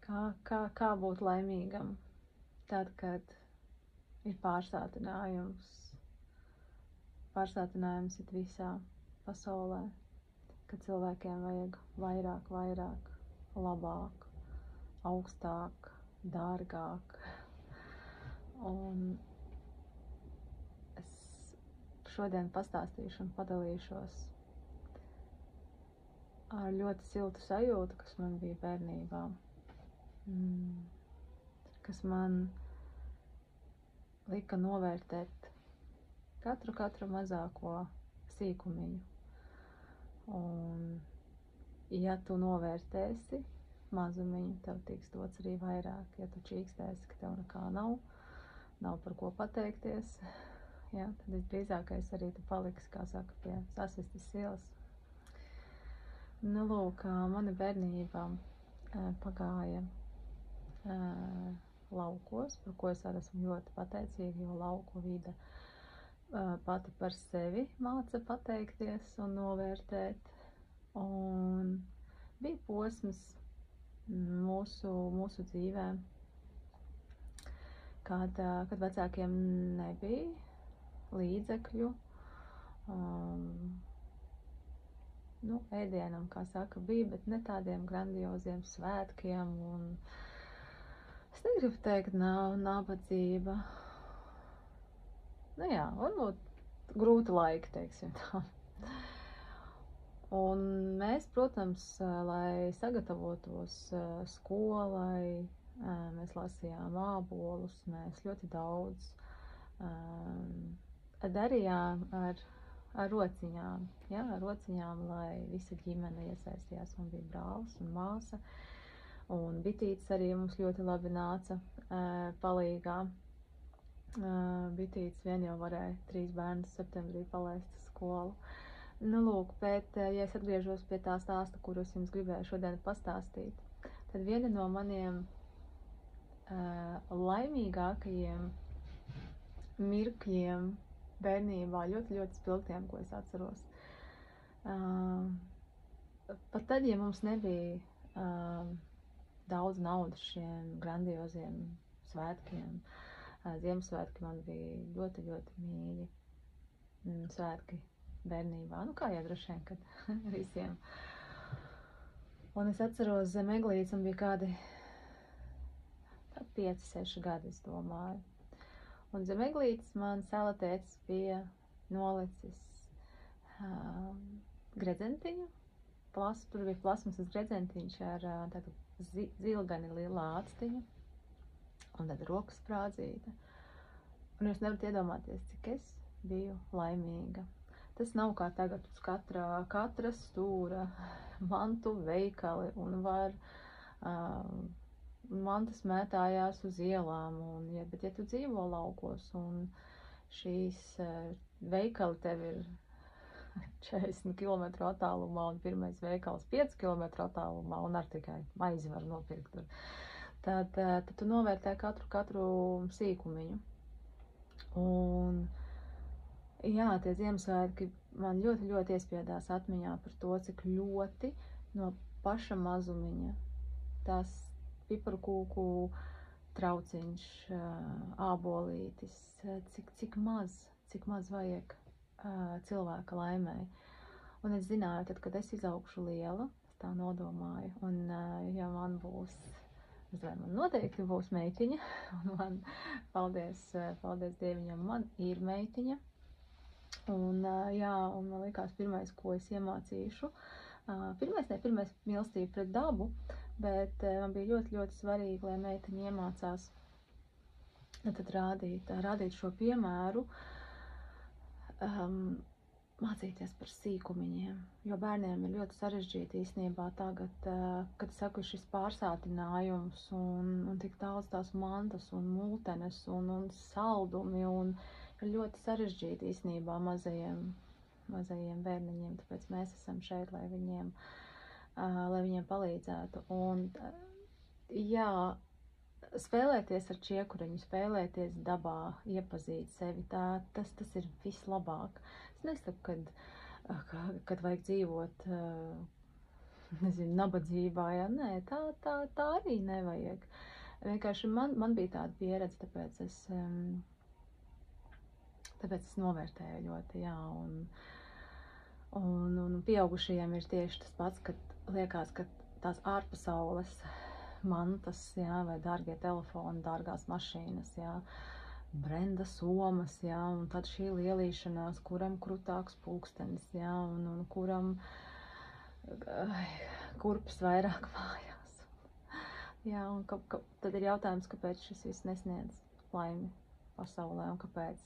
Kā būt laimīgam tad, kad ir pārsātinājums. Pārsātinājums ir visā pasaulē, kad cilvēkiem vajag vairāk, labāk, augstāk, dārgāk. Un es šodien pastāstīšu un padalīšos ar ļoti siltu sajūtu, kas man bija bērnībā, kas man lika novērtēt katru mazāko sīkumiņu. Un, ja tu novērtēsi mazumiņu, tev tiks dots arī vairāk. Ja tu čīkstēsi, ka tev nekā nav par ko pateikties, ja, tad visdrīzākais arī tu paliksi, kā saka, pie sasistas ielas. Nu, lūk, mana bērnība pagāja laukos, par ko es arī esmu ļoti pateicīga, jo lauku vide pati par sevi māca pateikties un novērtēt. Un bija posms mūsu dzīvē, kad vecākiem nebija līdzekļu, ēdienam, kā saka, bija, bet ne tādiem grandioziem svētkiem, un es negribu teikt nabadzība. Nu jā, varbūt grūti laiki, teiksim tā. Un mēs, protams, lai sagatavotos skolai, mēs lasījām ābolus, mēs ļoti daudz darījām ar rociņām, ja, ar rociņām, lai visa ģimene iesaistījās. Man bija brālis un māsa, un bitītes arī mums ļoti labi nāca palīgā. Bitītes vien jau varēja 3 bērnus septembrī palaist uz skolu. Nu, lūk, bet, ja es atgriežos pie tā stāsta, kuru es jums gribēju šodien pastāstīt, tad viena no maniem laimīgākajiem mirkļiem bērnībā, ļoti spilgtiem, ko es atceros. Pat tad, ja mums nebija daudz naudas šiem grandioziem svētkiem, Ziemassvētki man bija ļoti mīļi svētki bērnībā, nu kā jau droši vien, kad visiem. Un es atceros zem eglītes, man bija kādi 5-6 gadi, es domāju. Un zem eglītes man salatēts bija nolicis gredzentiņu, tur bija plasmasas gredzentiņš ar tādu zilgani lielu āctiņu, un tad rokas sprādzīta. Un jūs nevarat iedomāties, cik es biju laimīga. Tas nav kā tagad uz katra stūra mantu veikali, un var mantas mētājās uz ielām, bet ja tu dzīvo laukos, un šīs veikali tev ir 40 km attālumā, un pirmais veikals 5 km attālumā, un ar tikai maizi var nopirkt tur, tad tu novērtē katru sīkumiņu. Un jā, tie Ziemassvētki man ļoti iespiedās atmiņā par to, cik ļoti no paša mazumiņa tas piparkūku trauciņš, ābolītis, cik maz vajag cilvēka laimei. Un es zināju, tad, kad es izaugšu liela, es tā nodomāju, un ja man būs, man noteikti būs meitiņa, un man, paldies Dieviņam, man ir meitiņa. Un jā, un man likās pirmais, ko es iemācīšu, pirmais mīlestība pret dabu, bet man bija ļoti svarīgi, lai meitiņa iemācās tad rādīt šo piemēru, mācīties par sīkumiņiem, jo bērniem ir ļoti sarežģīti īstenībā tagad, kad saku šis pārsātinājums un tik daudz tās mantas un multenes un saldumi, un ir ļoti sarežģīti īstenībā mazajiem bērniņiem, tāpēc mēs esam šeit, lai viņiem palīdzētu. Un jā, spēlēties ar čiekuriņu, spēlēties dabā, iepazīt sevi, tas ir vislabāk. Es nesaku, kad vajag dzīvot nezinu, nabadzībā, ja, nē, tā arī nevajag. Vienkārši man bija tāda pieredze, tāpēc es novērtēju ļoti, jā, un pieaugušajiem ir tieši tas pats, kad liekas, ka tās ārpasaules mantas, jā, vai dārgie telefoni, dārgās mašīnas, jā, brenda somas, jā, un tad šī lielīšanās, kuram krutāks pulkstenis, jā, un kuram kurpes vairāk mājās. Jā, un tad ir jautājums, kāpēc šis viss nesniedz laimi pasaulē, un kāpēc.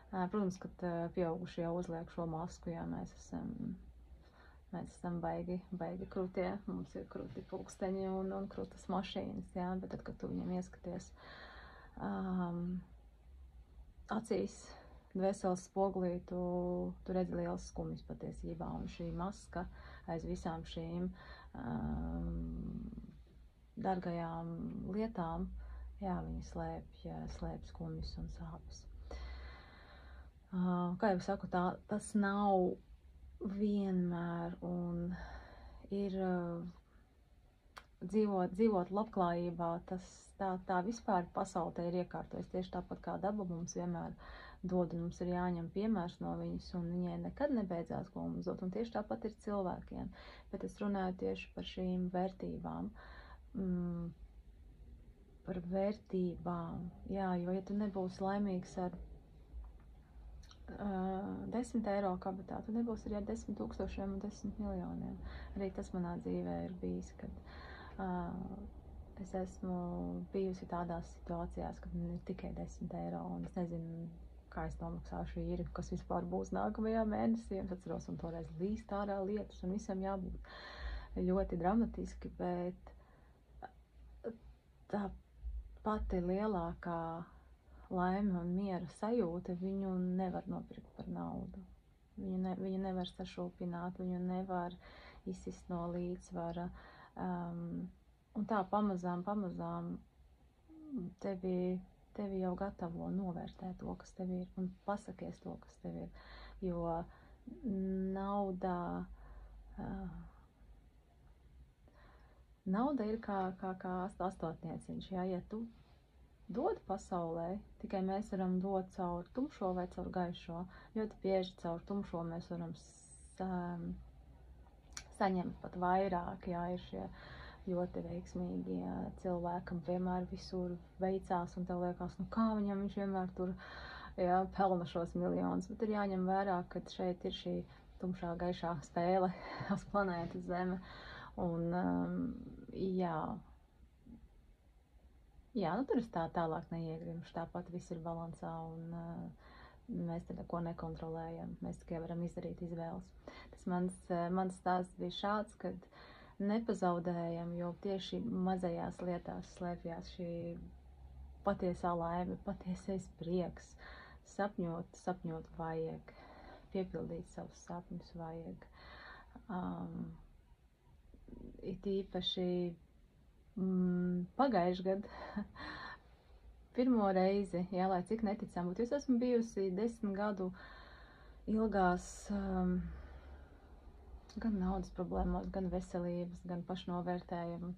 Protams, ka pieaugušie jau uzliek šo masku, jā, mēs esam baigi krūtie, mums ir krūti pulksteņi un krūtas mašīnas, jā, bet tad, kad tu viņam ieskaties acīs, dvēseles spogulī, tu redzi lielas skumjas patiesībā, un šī maska aiz visām šīm dargajām lietām, jā, viņi slēpj skumjas un sāpes. Kā jau saku, tas nav vienmēr, un ir dzīvot labklājībā, tā vispār pasaulē ir iekārtojas tieši tāpat kā daba mums vienmēr dod, un mums ir jāņem piemērs no viņas, un viņai nekad nebeidzās, ko mums dod, un tieši tāpat ir cilvēkiem, bet es runāju tieši par šīm vērtībām, par vērtībām, jā, jo ja tu nebūsi laimīgs ar 10 eiro kabatā, tu nebūsi arī ar 10 000 un 10 miljoniem. Arī tas manā dzīvē ir bijis, kad es esmu bijusi tādās situācijās, kad man ir tikai 10 eiro, un es nezinu, kā es nomaksāšu īri, kas vispār būs nākamajā mēnesī. Es atceros, un toreiz līst ārā lietus, un visam jābūt ļoti dramatiski, bet tā pati lielākā laime un miera sajūta, viņu nevar nopirkt par naudu. Viņu nevar sašūpināt, viņu nevar izsist no līdzsvara. Un tā pamazām tevi jau gatavo novērtēt to, kas tev ir, un pasakies to, kas tev ir. Jo nauda ir kā astotnieciņš, jā, ja tu dod pasaulē, tikai mēs varam dot caur tumšo vai caur gaišo. Ļoti bieži caur tumšo mēs varam saņemt pat vairāk, jā, ir šie ļoti veiksmīgi cilvēki, kam vienmēr visur veicās, un tev liekas, nu kā viņam viņš vienmēr tur, jā, pelna šos miljonus, bet ir jāņem vērā, ka šeit ir šī tumšā gaišā spēle uz planētas Zeme, un jā, nu tur es tālāk neiegrimšu, tāpat viss ir balansā, un mēs te neko nekontrolējam, mēs tikai varam izdarīt izvēles. Tas mans stāsts bija šāds, kad nepazaudējam, jo tieši mazajās lietās slēpjās šī patiesā laime, patiesais prieks. Sapņot vajag, piepildīt savus sapņus vajag. It īpaši pagājuši gadu pirmo reizi, jā, lai cik neticam, bet es esmu bijusi 10 gadu ilgās gan naudas problēmās, gan veselības, gan pašnovērtējumu,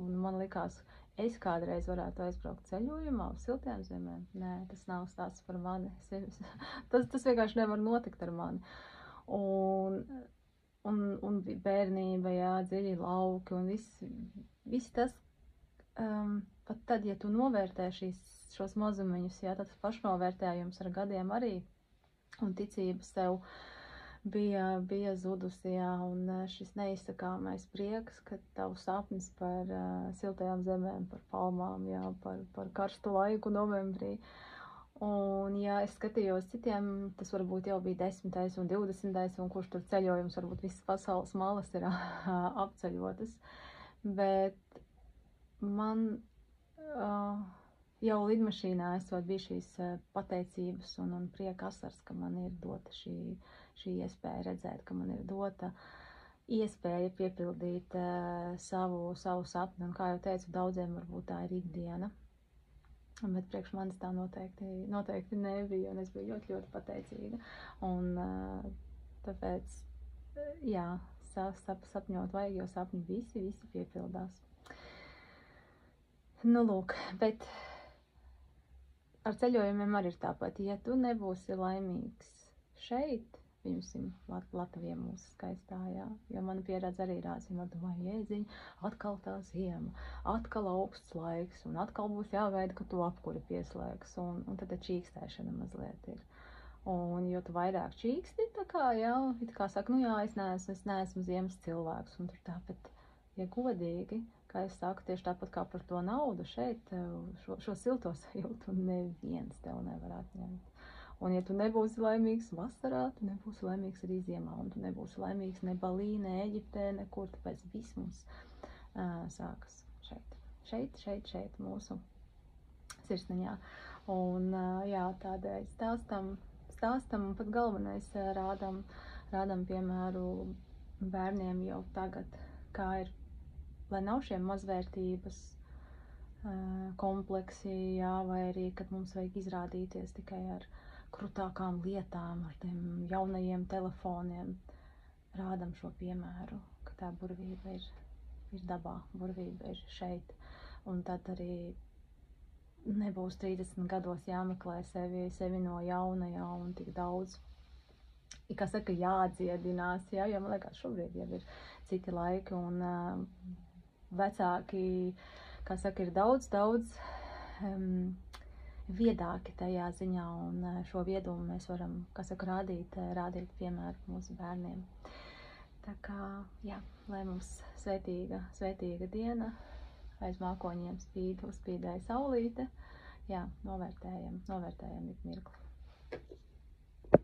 un man likās, es kādreiz varētu aizbraukt ceļojumā uz siltiem zemēm. Nē, tas nav stāsts par mani. Tas vienkārši nevar notikt ar mani. Un bērnība, jā, dziļi lauki, un viss tas, pat tad, ja tu novērtē šos mazumiņus, jā, tad pašnovērtējums ar gadiem arī, un ticība sev bija zudusi, jā, un šis neizsakāmais prieks, ka tavu sapnis par siltajām zemēm, par palmām, jā, par karstu laiku novembrī. Un, ja es skatījos citiem, tas varbūt jau bija 10. un 20. un kurš tur ceļojums, varbūt visas pasaules malas ir apceļotas, bet man jau lidmašīnā esot bija šīs pateicības un prieka asars, ka man ir dota šī iespēja redzēt, ka man ir dota iespēja piepildīt savu sapni, un kā jau teicu, daudziem varbūt tā ir ikdiena, bet priekš manis tā noteikti nebija, un es biju ļoti, ļoti pateicīga, un tāpēc, jā, sapņot vajag, jo sapņi visi piepildās. Nu, lūk, bet ar ceļojumiem arī ir tāpat. Ja tu nebūsi laimīgs šeit, piemēram, Latvijā mūsu skaistā, jā, jo mana pieredze arī rāsīja, domāju, jēdziņ, atkal tā ziema, atkal augsts laiks, un atkal būs jāgaida, ka tu apkuri pieslēgs, un tad čīkstēšana mazliet ir. Un jo tu vairāk čīksti, tā kā, jā, it kā saka, nu jā, es neesmu ziemas cilvēks, un tur tāpat, ja godīgi, kā es saku, tieši tāpat kā par to naudu šeit, šo silto sajūtu neviens tev nevar atņemt. Un ja tu nebūsi laimīgs vasarā, tu nebūsi laimīgs arī ziemā, un tu nebūsi laimīgs ne Balī, ne Eģiptē, nekur, tāpēc viss mums sākas šeit, mūsu sirsniņā. Un jā, tādēļ stāstam, un pat galvenais rādam piemēru bērniem jau tagad, kā ir, lai nav šiem mazvērtības kompleksi, jā, vai arī, kad mums vajag izrādīties tikai ar krutākām lietām, ar tiem jaunajiem telefoniem, rādam šo piemēru, ka tā burvība ir dabā, burvība ir šeit, un tad arī nebūs 30 gados jāmeklē sevi no jauna, jā, un tik daudz, kā saka, jādziedinās, jā, jo man liekas, šobrīd jau ir citi laiki, un vecāki, kā saka, ir daudz viedāki tajā ziņā, un šo viedumu mēs varam, kā saka, rādīt piemēru mūsu bērniem. Tā kā, jā, lai mums svētīga diena, aiz mākoņiem spīdēja saulīte, jā, novērtējam ik mirkli.